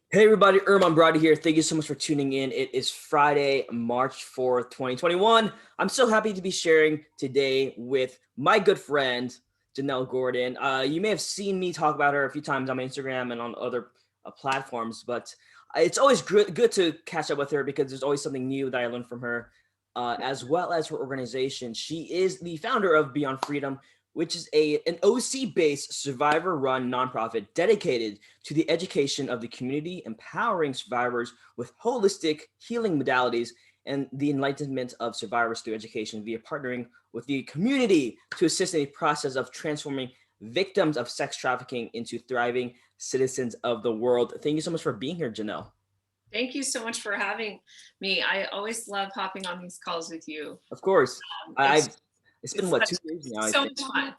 Hey everybody, Irman Brady here. Thank you so much for tuning in. It is Friday, March 4th, 2021. I'm so happy to be sharing today with my good friend, Jennelle Gordon. You may have seen me talk about her a few times on my Instagram and on other platforms, but it's always good to catch up with her because there's always something new that I learned from her, as well as her organization. She is the founder of Beyond Freedom, which is an OC-based survivor-run nonprofit dedicated to the education of the community, empowering survivors with holistic healing modalities and the enlightenment of survivors through education via partnering with the community to assist in the process of transforming victims of sex trafficking into thriving citizens of the world. Thank you so much for being here, Jennelle. Thank you so much for having me. I always love hopping on these calls with you. Of course. I've It's It's been it's what, such 2 years now, I so think. much fun.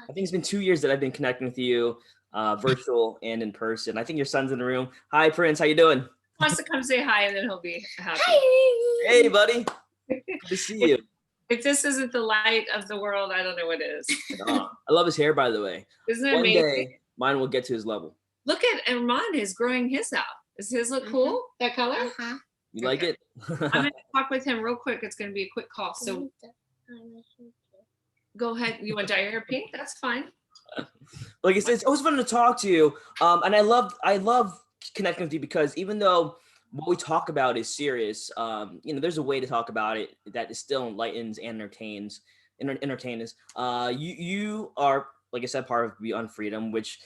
I think it's been 2 years that I've been connecting with you, virtual and in person. I think your son's in the room. Hi, Prince. How you doing? Wants to come say hi and then he'll be happy. Hey, buddy. Good to see you. If this isn't the light of the world, I don't know what is. I love his hair, by the way. Isn't it One amazing? day, mine will get to his level. Look at Armand is growing his out. Does his look cool? That color? You like it? I'm gonna talk with him real quick. It's gonna be a quick call. So go ahead. You want to dye your hair pink? That's fine. Like I said, it's always fun to talk to you. And I love connecting with you because even though what we talk about is serious, there's a way to talk about it that is still enlightens and entertains us. You are, like I said, part of Beyond Freedom, which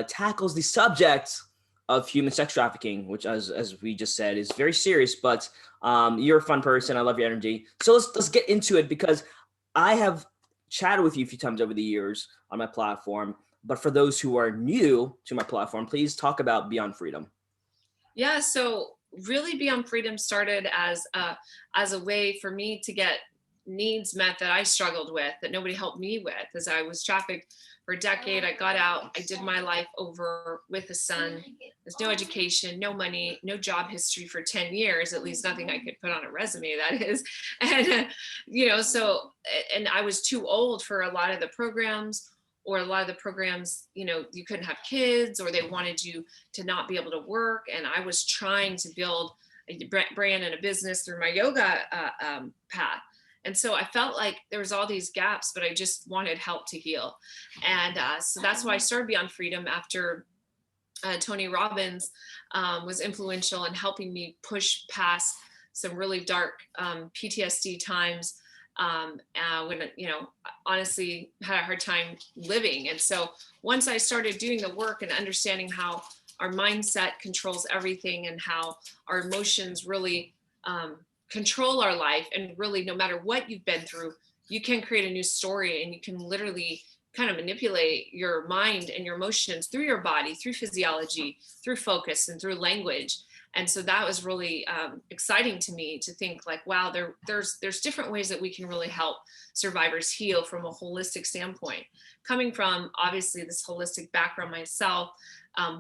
tackles the subject of human sex trafficking, which, as we just said, is very serious. But you're a fun person. I love your energy. So let's get into it because I have chatted with you a few times over the years on my platform. But for those who are new to my platform, please talk about Beyond Freedom. Yeah, so really Beyond Freedom started as a way for me to get needs met that I struggled with, that nobody helped me with. As I was trafficked for a decade, I got out, I did my life over with a son. There's no education, no money, no job history for 10 years, at least nothing I could put on a resume, that is. And, and I was too old for a lot of the programs, or a lot of the programs, you couldn't have kids, or they wanted you to not be able to work. And I was trying to build a brand and a business through my yoga path. And so I felt like there was all these gaps, but I just wanted help to heal. And so that's why I started Beyond Freedom after Tony Robbins was influential in helping me push past some really dark PTSD times when, honestly had a hard time living. And so once I started doing the work and understanding how our mindset controls everything and how our emotions really control our life, and really no matter what you've been through, you can create a new story, and you can literally kind of manipulate your mind and your emotions through your body, through physiology, through focus, and through language. And so that was really exciting to me to think like, wow, there's different ways that we can really help survivors heal from a holistic standpoint. Coming from obviously this holistic background myself,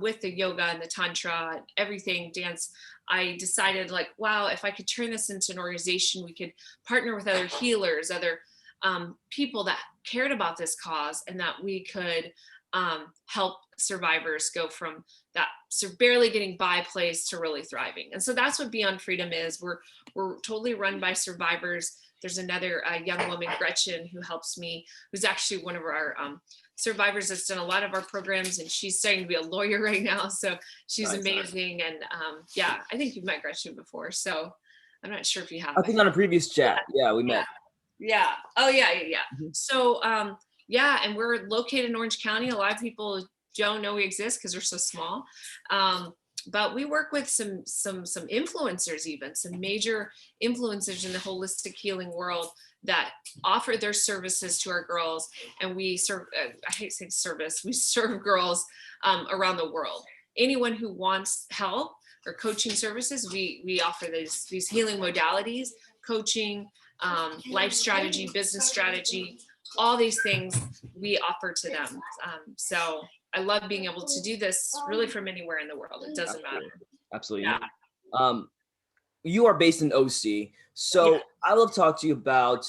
with the yoga and the tantra, everything, dance, I decided like, wow, if I could turn this into an organization, we could partner with other healers, other people that cared about this cause, and that we could help survivors go from that barely getting by place to really thriving. And so that's what Beyond Freedom is. We're totally run by survivors. There's another young woman, Gretchen, who helps me, who's actually one of our survivors that's done a lot of our programs, and she's starting to be a lawyer right now. So she's amazing. And I think you've met Gretchen before. So I'm not sure if you have. I think on a previous chat. Yeah, we met. Yeah. Oh, yeah. Mm-hmm. So, and we're located in Orange County. A lot of people don't know we exist because we're so small. But we work with some influencers, even some major influencers in the holistic healing world that offer their services to our girls. And we serve, I hate saying service, we serve girls around the world. Anyone who wants help or coaching services, we offer these healing modalities, coaching, life strategy, business strategy, all these things we offer to them. So I love being able to do this really from anywhere in the world. It doesn't matter. Absolutely. Yeah. You are based in OC. So I love to talk to you about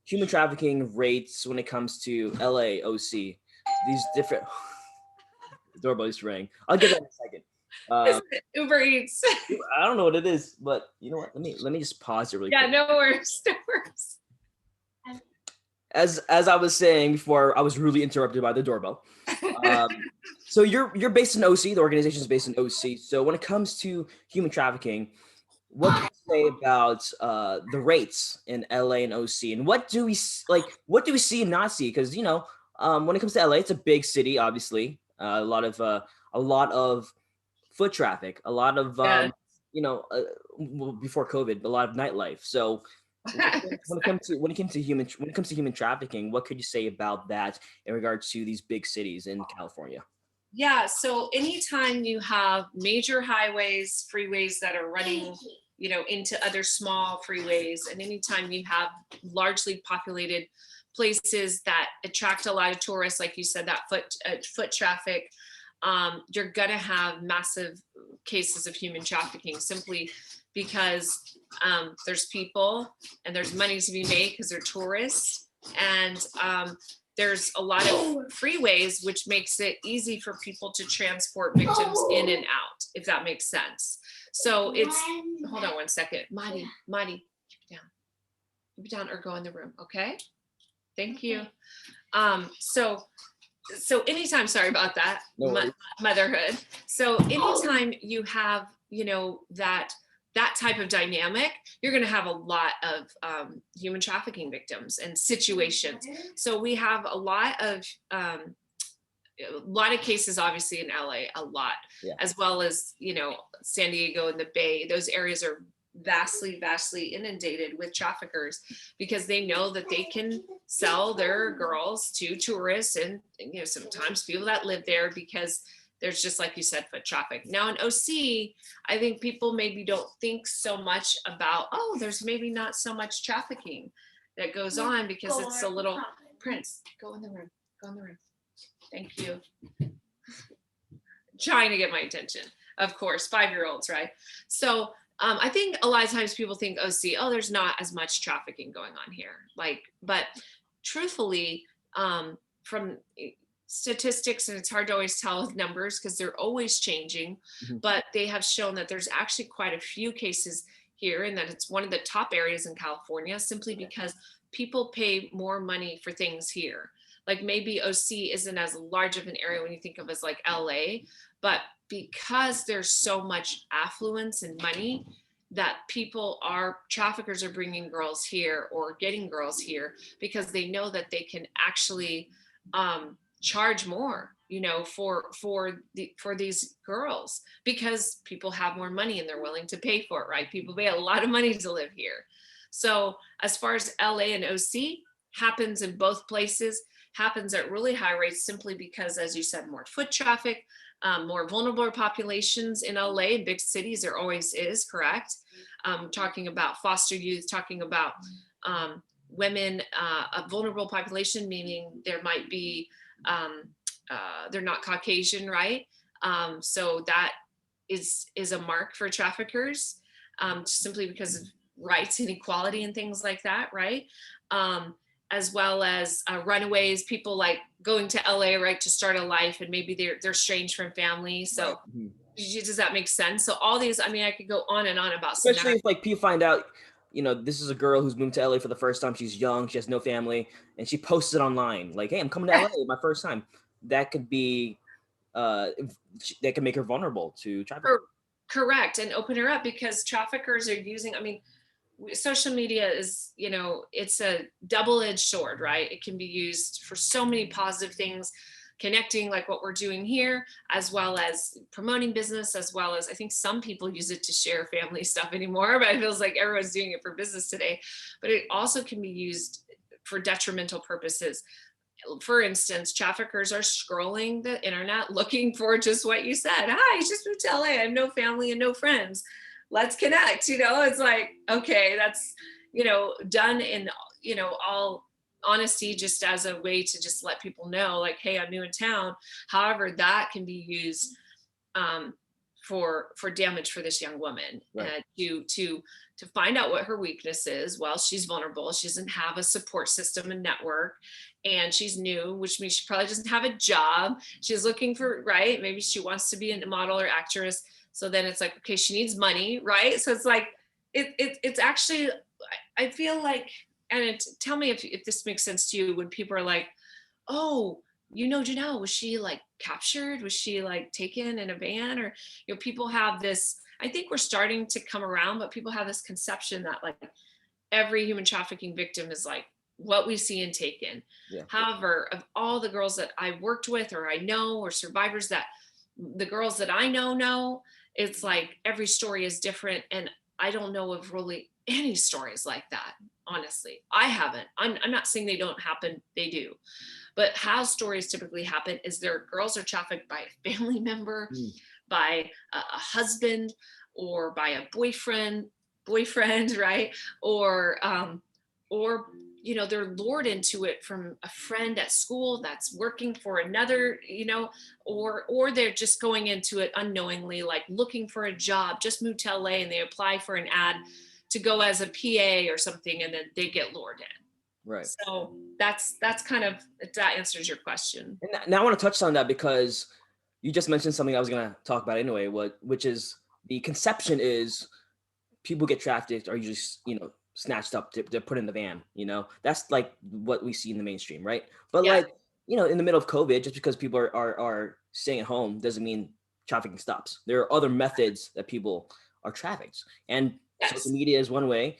human trafficking rates when it comes to LA, OC. These different doorbell just rang. I'll get that in a second. Uh, Is it Uber Eats? I don't know what it is, but you know what? Let me just pause it really Yeah, quick. no worries, no worries. As I was saying before, I was rudely interrupted by the doorbell. Um, so you're based in OC. The organization is based in OC. So when it comes to human trafficking, what can you say about the rates in LA and OC, and what do we like? What do we see and not see? Because when it comes to LA, it's a big city, obviously. A lot of foot traffic, a lot of Yeah. well, before COVID, a lot of nightlife. So when it comes to human trafficking, what could you say about that in regards to these big cities in California? Yeah, so anytime you have major highways, freeways that are running, into other small freeways, and anytime you have largely populated places that attract a lot of tourists, like you said, that foot traffic, you're gonna have massive cases of human trafficking simply because there's people and there's money to be made because they're tourists, and there's a lot of freeways, which makes it easy for people to transport victims in and out, if that makes sense. So hold on one second. Marty, keep it down or go in the room. Okay. Thank you. So anytime, sorry about that, No worries. motherhood. So anytime you have, that type of dynamic, you're going to have a lot of human trafficking victims and situations. So we have a lot of cases, obviously in LA, a lot, Yeah. as well as San Diego and the Bay. Those areas are vastly inundated with traffickers because they know that they can sell their girls to tourists and sometimes people that live there, because there's, just like you said, foot traffic. Now in OC, I think people maybe don't think so much about, there's maybe not so much trafficking that goes on because it's a little. Prince, go in the room. Thank you. Trying to get my attention, of course, 5-year-olds, right? So I think a lot of times people think there's not as much trafficking going on here. But truthfully, from statistics, and it's hard to always tell with numbers because they're always changing, but they have shown that there's actually quite a few cases here, and that it's one of the top areas in California simply because people pay more money for things here. Like maybe OC isn't as large of an area when you think of as like LA, but because there's so much affluence and money, that traffickers are bringing girls here or getting girls here because they know that they can actually charge more, for these girls, because people have more money and they're willing to pay for it, right? People pay a lot of money to live here. So as far as LA and OC, happens in both places, happens at really high rates simply because, as you said, more foot traffic, more vulnerable populations in LA and big cities. There always is, correct? Talking about foster youth, talking about women, a vulnerable population, meaning there might be, they're not Caucasian, right? So that is a mark for traffickers, simply because of rights and equality and things like that, right? As well as runaways, people like going to LA, right, to start a life, and maybe they're estranged from family. So does that make sense? So all these, I mean, I could go on and on about Especially if people find out, this is a girl who's moved to LA for the first time. She's young, she has no family, and she posts it online, like, "Hey, I'm coming to LA, my first time." That could be, that can make her vulnerable to trafficking. Correct, and open her up, because traffickers are using, social media is, it's a double-edged sword, right? It can be used for so many positive things, connecting like what we're doing here, as well as promoting business, as well as, I think some people use it to share family stuff anymore, but it feels like everyone's doing it for business today. But it also can be used for detrimental purposes. For instance, traffickers are scrolling the internet looking for just what you said. Hi, I just moved to LA. I have no family and no friends. Let's connect. It's like, okay, that's, done in, all honesty, just as a way to just let people know, like, hey, I'm new in town. However, that can be used for damage for this young woman, Right. and to find out what her weakness is. Well, she's vulnerable, she doesn't have a support system and network, and she's new, which means she probably doesn't have a job. She's looking for, right, maybe she wants to be a model or actress. So then it's like, okay, she needs money, right? So it's like it's actually, I feel like, and tell me if this makes sense to you, when people are like, oh, Jennelle, was she like captured? Was she like taken in a van? Or, people have this, I think we're starting to come around, but people have this conception that like every human trafficking victim is like what we see in Taken. Yeah. However, of all the girls that I worked with or I know, or survivors that the girls that I know, it's like every story is different. And I don't know of really any stories like that. Honestly, I haven't. I'm not saying they don't happen. They do. But how stories typically happen is their girls are trafficked by a family member, Mm. by a husband, or by a boyfriend, right? Or they're lured into it from a friend at school that's working for another, or they're just going into it unknowingly, like looking for a job, just moved to LA and they apply for an ad to go as a PA or something, and then they get lured in. Right. So that's kind of, if that answers your question. And now I want to touch on that because you just mentioned something I was going to talk about anyway, which is the conception is people get trafficked are usually, snatched up, they're put in the van, that's like what we see in the mainstream, right? But Yeah. like, in the middle of COVID, just because people are staying at home doesn't mean trafficking stops. There are other methods that people are trafficked, and social Yes. media is one way.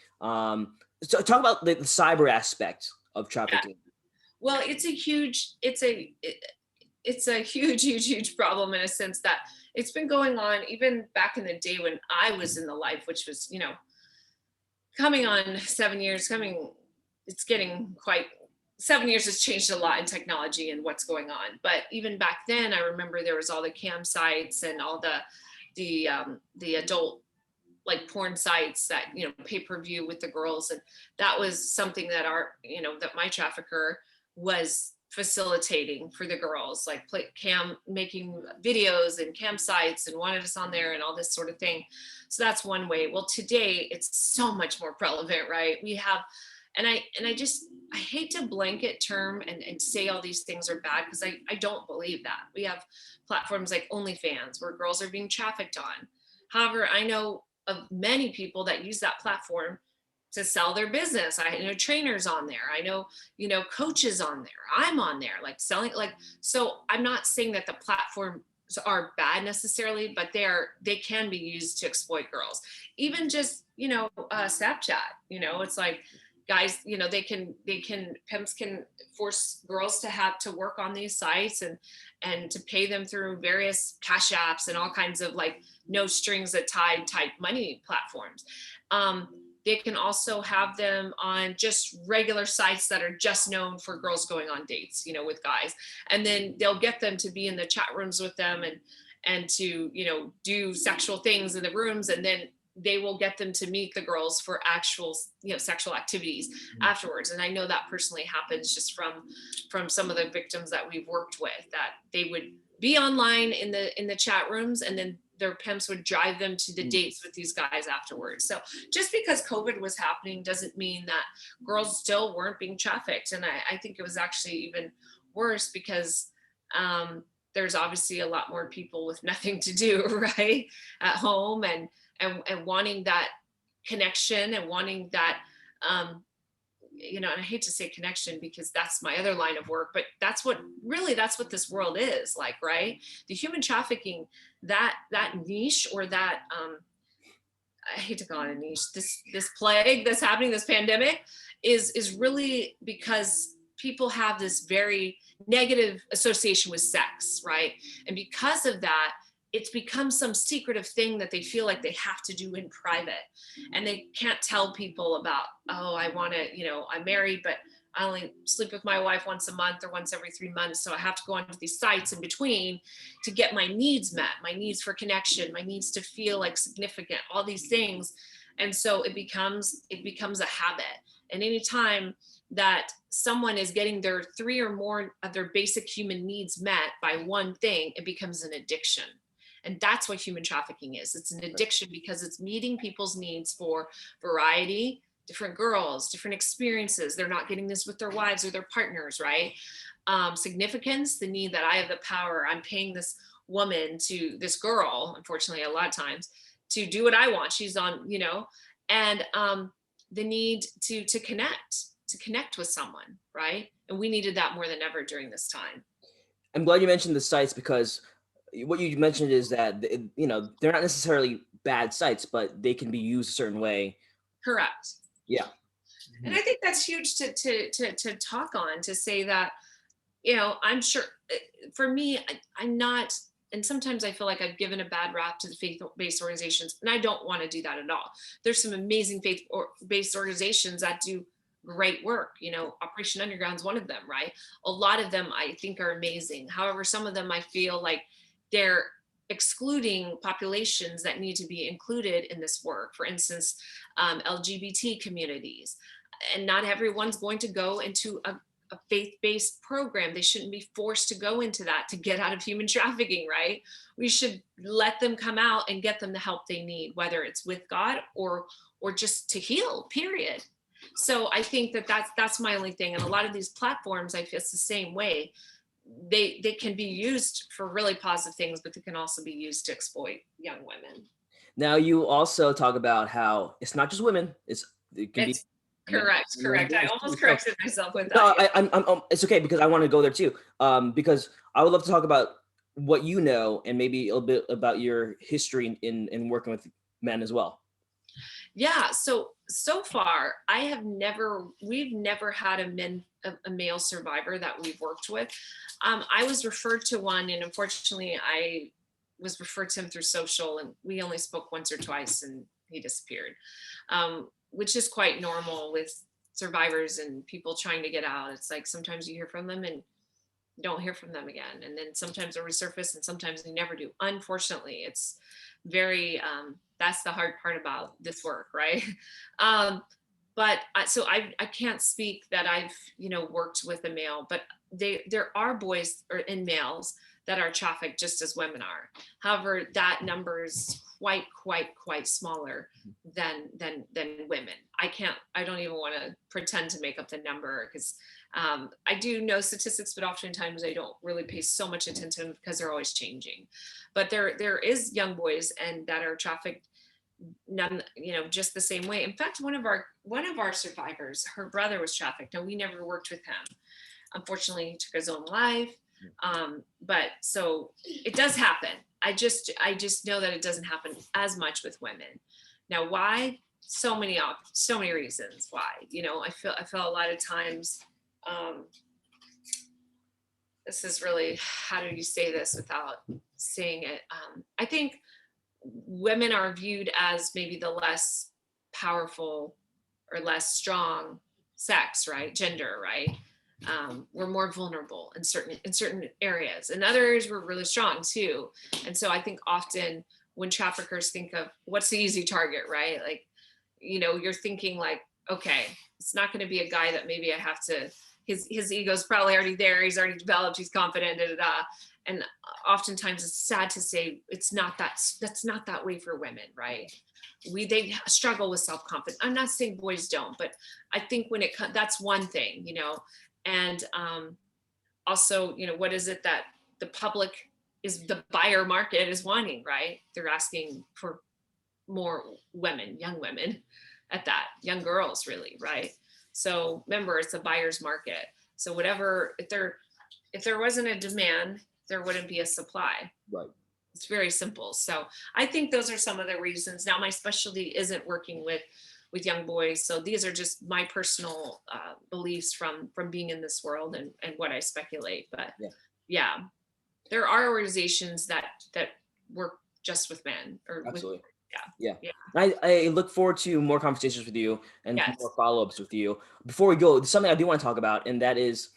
So talk about the cyber aspect of Yeah. trafficking. Well, it's a huge problem, in a sense that it's been going on even back in the day when I was in the life, which was, coming on 7 years, it's getting quite, 7 years has changed a lot in technology and what's going on. But even back then, I remember there was all the cam sites and all the adult like porn sites that, pay-per-view with the girls. And that was something that that my trafficker was facilitating for the girls, like making videos and campsites and wanted us on there and all this sort of thing. So that's one way. Well, today it's so much more relevant, right? We have, and I hate to blanket term and say all these things are bad, because I don't believe that. We have platforms like OnlyFans where girls are being trafficked on. However, I know of many people that use that platform to sell their business. I know trainers on there. I know, coaches on there. I'm on there, like selling, like, so I'm not saying that the platforms are bad necessarily, but they can be used to exploit girls. Even just, Snapchat, it's like guys, pimps can force girls to have to work on these sites and to pay them through various cash apps and all kinds of like no strings attached type money platforms. They can also have them on just regular sites that are just known for girls going on dates, with guys. And then they'll get them to be in the chat rooms with them and to, do sexual things in the rooms. And then they will get them to meet the girls for actual, sexual activities afterwards. And I know that personally happens just from some of the victims that we've worked with, that they would be online in the chat rooms, and then their pimps would drive them to the dates with these guys afterwards. So just because COVID was happening doesn't mean that girls still weren't being trafficked. And I think it was actually even worse because there's obviously a lot more people with nothing to do, right, at home, and wanting that connection and wanting that, and I hate to say connection because that's my other line of work, but that's what this world is like, right? The human trafficking, that niche, or that, I hate to call it a niche, this plague that's happening, this pandemic is really because people have this very negative association with sex, right? And because of that, it's become some secretive thing that they feel like they have to do in private, and they can't tell people about, oh, I want to, I'm married, but I only sleep with my wife once a month or once every 3 months. So I have to go onto these sites in between to get my needs met, my needs for connection, my needs to feel like significant, all these things. And so it becomes a habit. And anytime that someone is getting their 3 or more of their basic human needs met by one thing, it becomes an addiction. And that's what human trafficking is. It's an addiction because it's meeting people's needs for variety, different girls, different experiences. They're not getting this with their wives or their partners, right? Significance, the need that I have the power. I'm paying this woman to this girl, unfortunately, a lot of times, to do what I want. She's on, and the need to connect with someone, right? And we needed that more than ever during this time. I'm glad you mentioned the sites, because what you mentioned is that they're not necessarily bad sites, but they can be used a certain way. Correct. Yeah. And I think that's huge to talk on, to say that, I'm sure for me, I'm not, and sometimes I feel like I've given a bad rap to the faith-based organizations, and I don't want to do that at all. There's some amazing faith-based organizations that do great work. Operation Underground is one of them, right? A lot of them I think are amazing. However, some of them I feel like they're excluding populations that need to be included in this work. For instance, LGBT communities. And not everyone's going to go into a faith-based program. They shouldn't be forced to go into that to get out of human trafficking, right? We should let them come out and get them the help they need, whether it's with God or just to heal, period. So I think that's my only thing. And a lot of these platforms, I feel it's the same way. They can be used for really positive things, but they can also be used to exploit young women. Now, you also talk about how it's not just women; it can be. Correct. I almost corrected myself with that. No, I'm it's okay, because I want to go there too. Because I would love to talk about what you know, and maybe a little bit about your history in working with men as well. Yeah. So far, we've never had a male survivor that we've worked with. I was referred to one, and unfortunately, I was referred to him through social, and we only spoke once or twice, and he disappeared, which is quite normal with survivors and people trying to get out. It's like sometimes you hear from them and you don't hear from them again, and then sometimes they resurface, and sometimes they never do. Unfortunately, it's very that's the hard part about this work, right? But so I can't speak that I've worked with a male, but there are boys and males that are trafficked just as women are. However, that number is quite smaller than women. I don't even want to pretend to make up the number, because I do know statistics, but oftentimes I don't really pay so much attention because they're always changing. But there is young boys and that are trafficked, just the same way. In fact, one of our survivors, her brother was trafficked, and we never worked with him. Unfortunately, he took his own life. But so it does happen. I just know that it doesn't happen as much with women. Now, why? So many reasons why. I feel a lot of times. This is really, how do you say this without saying it? I think women are viewed as maybe the less powerful or less strong sex, right? Gender, right? We're more vulnerable in certain areas. In others, we're really strong too. And so I think often when traffickers think of what's the easy target, right? Like, you're thinking like, okay, it's not going to be a guy that maybe I have to, his ego's probably already there. He's already developed. He's confident. And oftentimes it's sad to say that's not that way for women, right? They struggle with self-confidence. I'm not saying boys don't, but I think that's one thing, and also, what is it that the public is, the buyer market is wanting, right? They're asking for more women, young women at that, young girls really, right? So remember, it's a buyer's market. So whatever, if there wasn't a demand, there wouldn't be a supply. Right. It's very simple. So I think those are some of the reasons. Now, my specialty isn't working with young boys. So these are just my personal beliefs from being in this world and what I speculate. But yeah, there are organizations that work just with men. Absolutely. Yeah. I look forward to more conversations with you and Yes. more follow-ups with you. Before we go, there's something I do want to talk about, and that is,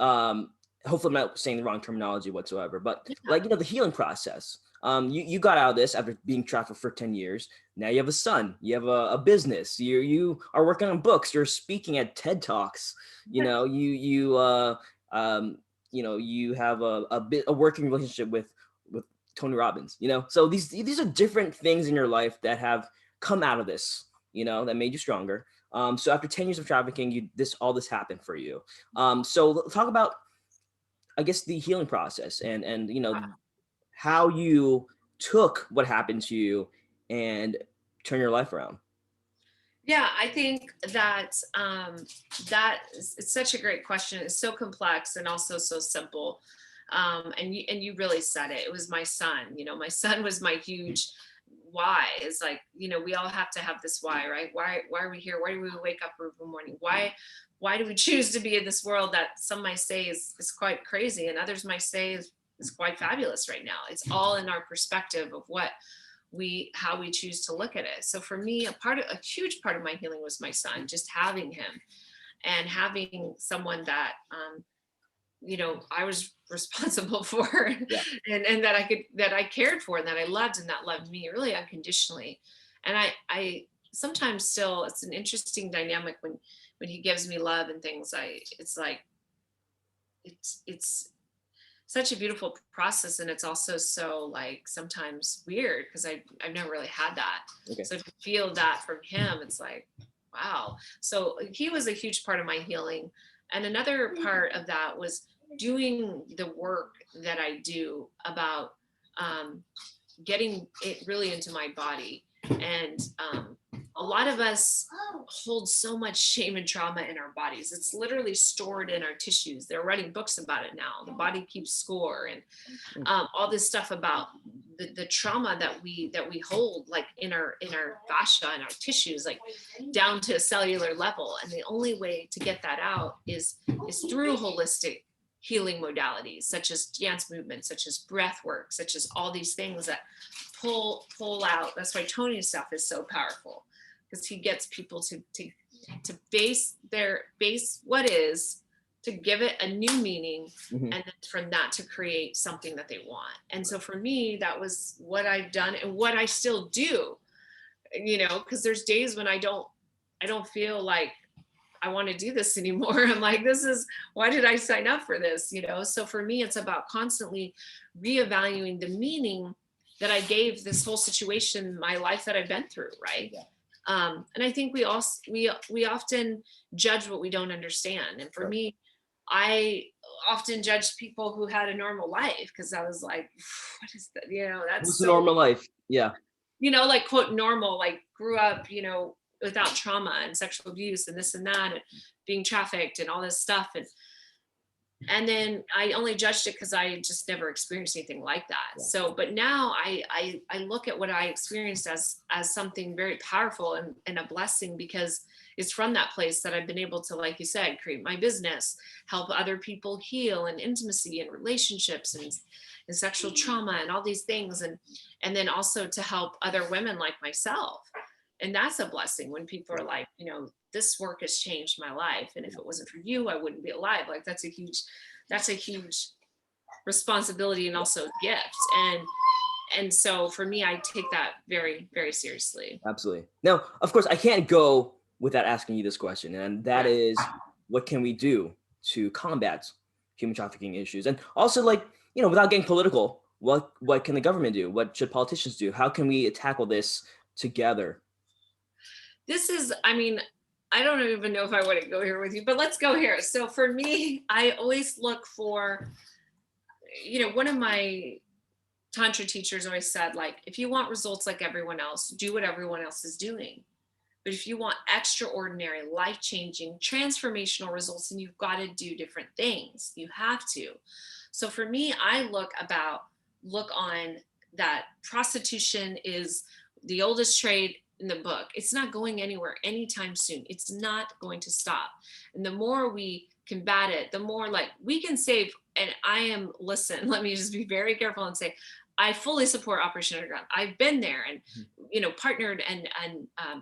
hopefully I'm not saying the wrong terminology whatsoever, but the healing process. You got out of this after being trafficked for 10 years. Now you have a son, you have a business, you are working on books, you're speaking at TED Talks, you have a working relationship with Tony Robbins, So these are different things in your life that have come out of this, that made you stronger. So after 10 years of trafficking, all this happened for you. So talk about, I guess, the healing process and how you took what happened to you and turn your life around. Yeah, I think that it's such a great question. It's so complex and also so simple. And you really said it. It was my son. My son was my huge why. Is like, we all have to have this why, right? Why are we here? Why do we wake up every morning? Why do we choose to be in this world that some might say is quite crazy and others might say is quite fabulous right now? It's all in our perspective of how we choose to look at it. So for me, a huge part of my healing was my son, just having him and having someone that I was responsible for, Yeah. and that I cared for and that I loved and that loved me really unconditionally. And I sometimes still, it's an interesting dynamic when he gives me love and things. It's like it's such a beautiful process, and it's also so like sometimes weird because I've never really had that. Okay. So to feel that from him, it's like, wow. So he was a huge part of my healing. And another part of that was doing the work that I do about getting it really into my body. And a lot of us hold so much shame and trauma in our bodies. It's literally stored in our tissues. They're writing books about it now. The body keeps score, and all this stuff about the trauma that we hold, like in our fascia and our tissues, like down to a cellular level. And the only way to get that out is through holistic healing modalities, such as dance movement, such as breath work, such as all these things that pull out. That's why Tony's stuff is so powerful, because he gets people to base what is, to give it a new meaning, and then from that to create something that they want. And so for me, that was what I've done and what I still do, because there's days when I don't feel like I want to do this anymore. I'm like, why did I sign up for this? So for me, it's about constantly reevaluating the meaning that I gave this whole situation, my life that I've been through. Right. Yeah. And I think we often judge what we don't understand. And for me, I often judged people who had a normal life, because I was like, what is that? That's What's so a normal life? Yeah. Like quote normal, like grew up, without trauma and sexual abuse and this and that and being trafficked and all this stuff. And then I only judged it because I just never experienced anything like that. Yeah. So, but now I look at what I experienced as something very powerful and a blessing, because it's from that place that I've been able to, like you said, create my business, help other people heal, and intimacy and relationships and sexual trauma and all these things. And then also to help other women like myself. And that's a blessing when people are like, this work has changed my life. And if it wasn't for you, I wouldn't be alive. Like that's a huge responsibility and also a gift. And so for me, I take that very, very seriously. Absolutely. Now, of course, I can't go without asking you this question, and that is, what can we do to combat human trafficking issues? And also, without getting political, what can the government do? What should politicians do? How can we tackle this together? I don't even know if I want to go here with you, but let's go here. So for me, I always look for, one of my Tantra teachers always said, like, if you want results like everyone else, do what everyone else is doing. But if you want extraordinary, life-changing, transformational results, then you've got to do different things. You have to. So for me, I look on that prostitution is the oldest trade in the book. It's not going anywhere anytime soon. It's not going to stop. And the more we combat it, the more like we can save. And let me just be very careful and say, I fully support Operation Underground. I've been there and, partnered and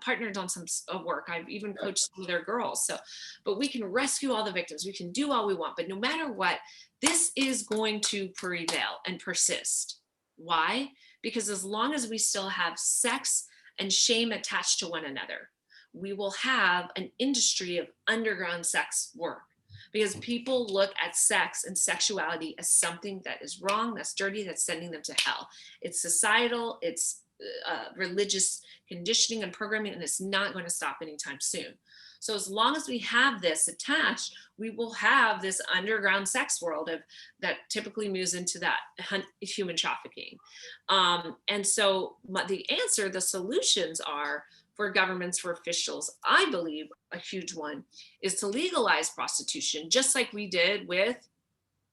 partnered on some work. I've even coached some of their girls. So, but we can rescue all the victims. We can do all we want, but no matter what, this is going to prevail and persist. Why? Because as long as we still have sex and shame attached to one another, we will have an industry of underground sex work. because people look at sex and sexuality as something that is wrong, that's dirty, that's sending them to hell. It's societal, it's religious conditioning and programming, and it's not going to stop anytime soon. So as long as we have this attached, we will have this underground sex world that typically moves into that human trafficking. And so the solutions are for governments, for officials. I believe a huge one is to legalize prostitution, just like we did with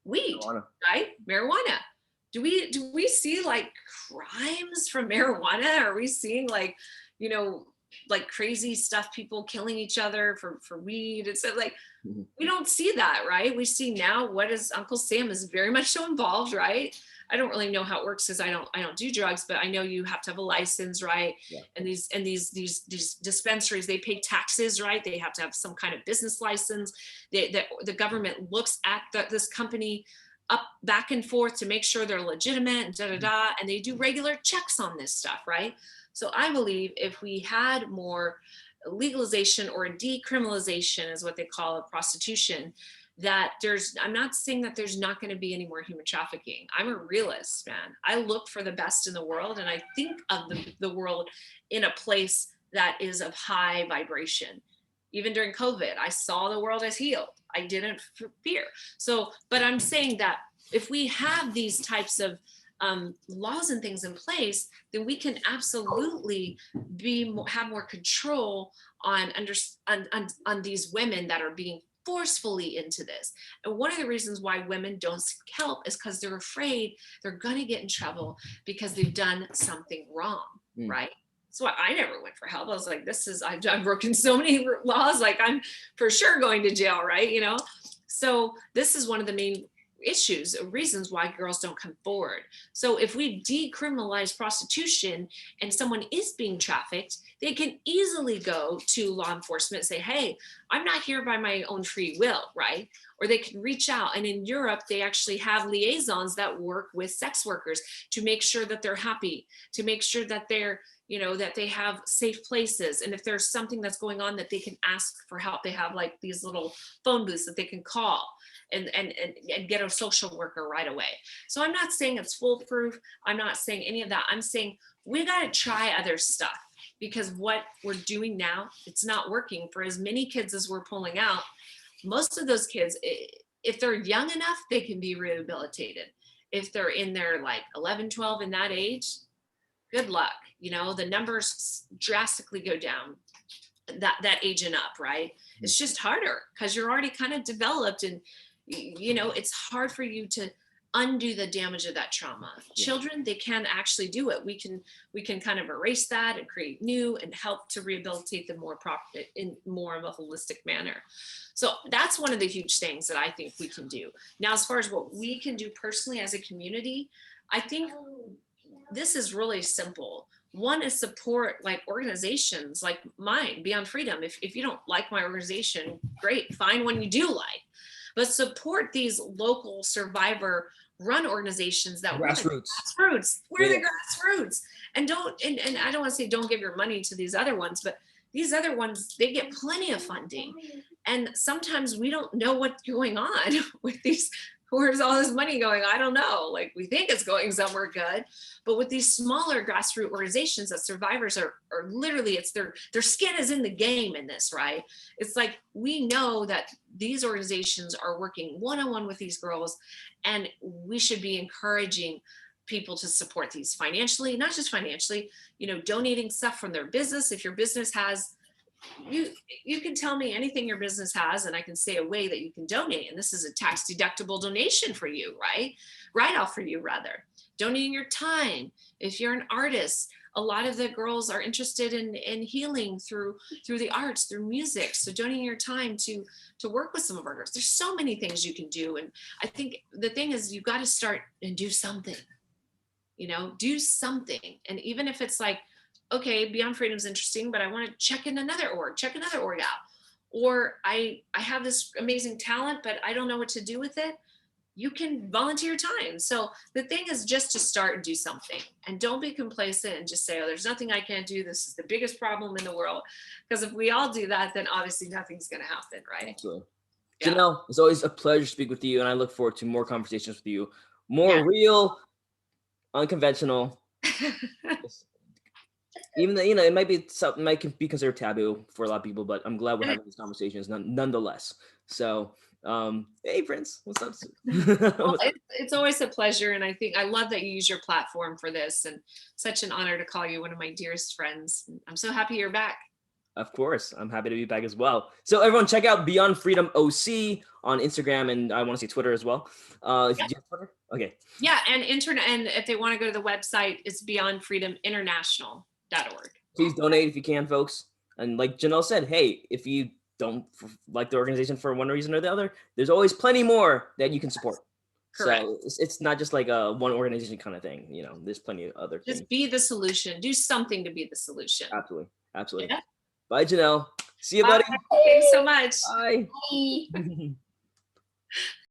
weed, right? Marijuana. Do we see like crimes from marijuana? Are we seeing like, like crazy stuff, people killing each other for weed? It's like, we don't see that, right? We see now what is Uncle Sam is very much so involved, right? I don't really know how it works because I don't do drugs, but I know you have to have a license, right? Yeah. And these dispensaries, they pay taxes, right? They have to have some kind of business license. The government looks at this company up back and forth to make sure they're legitimate and and they do regular checks on this stuff, right? So I believe if we had more legalization or decriminalization is what they call it, prostitution, that I'm not saying that there's not going to be any more human trafficking. I'm a realist, man. I look for the best in the world, and I think of the world in a place that is of high vibration. Even during COVID, I saw the world as healed. I didn't fear. So, but I'm saying that if we have these types of laws and things in place, then we can absolutely have more control on these women that are being forcefully into this. And one of the reasons why women don't seek help is because they're afraid they're going to get in trouble because they've done something wrong, right? So I never went for help. I was like, I've broken so many laws, like I'm for sure going to jail, right? So this is one of the main reasons why girls don't come forward. So if we decriminalize prostitution and someone is being trafficked, they can easily go to law enforcement and say, hey, I'm not here by my own free will, right? Or they can reach out. And in Europe, they actually have liaisons that work with sex workers to make sure that they're happy, to make sure that they're that they have safe places. And if there's something that's going on that they can ask for help, they have like these little phone booths that they can call and get a social worker right away. So I'm not saying it's foolproof. I'm not saying any of that. I'm saying we got to try other stuff, because what we're doing now, it's not working for as many kids as we're pulling out. Most of those kids, if they're young enough, they can be rehabilitated. If they're in their like 11, 12 in that age, good luck. The numbers drastically go down that age and up, right? It's just harder because you're already kind of developed, and it's hard for you to undo the damage of that trauma. Yeah. Children, they can actually do it. We can kind of erase that and create new and help to rehabilitate them in more of a holistic manner. So that's one of the huge things that I think we can do. Now, as far as what we can do personally as a community, I think this is really simple. One is support like organizations like mine, Beyond Freedom. If you don't like my organization, great, find one you do like. But support these local survivor run organizations that grassroots. We're the grassroots. And I don't want to say don't give your money to these other ones, but these other ones, they get plenty of funding. And sometimes we don't know what's going on with these. Where's all this money going? I don't know. Like, we think it's going somewhere good, but with these smaller grassroots organizations that survivors are literally, it's their skin is in the game in this, right? It's like, we know that these organizations are working one-on-one with these girls, and we should be encouraging people to support these financially, not just financially, donating stuff from their business. If your business has, you can tell me anything your business has, and I can say a way that you can donate. And this is a tax deductible donation for you, right? Write-off for you, rather. Donating your time. If you're an artist, a lot of the girls are interested in healing through the arts, through music. So donating your time to work with some of our girls. There's so many things you can do. And I think the thing is, you've got to start and do something, do something. And even if it's like, okay, Beyond Freedom is interesting, but I want to check another org out. Or I have this amazing talent, but I don't know what to do with it. You can volunteer time. So the thing is just to start and do something, and don't be complacent and just say, oh, there's nothing I can't do. This is the biggest problem in the world. Because if we all do that, then obviously nothing's going to happen, right? Absolutely. Yeah. Jennelle, it's always a pleasure to speak with you, and I look forward to more conversations with you. Yeah. More real, unconventional. Even though it might be something might be considered taboo for a lot of people, but I'm glad we're having these conversations nonetheless. So, hey Prince, what's up? Well, it's always a pleasure, and I think I love that you use your platform for this, and such an honor to call you one of my dearest friends. I'm so happy you're back. Of course, I'm happy to be back as well. So everyone, check out Beyond Freedom OC on Instagram, and I want to see Twitter as well. Do you have Twitter? Okay. Yeah, and internet, and if they want to go to the website, it's beyondfreedominternational.org. Please donate if you can, folks. And like Jennelle said, hey, if you don't like the organization for one reason or the other, there's always plenty more that you can support. Correct. So it's not just like a one organization kind of thing. There's plenty of other things. Just be the solution. Do something to be the solution. Absolutely. Absolutely. Yeah. Bye, Jennelle. See you, Bye. buddy. Thanks so much. Bye. Bye.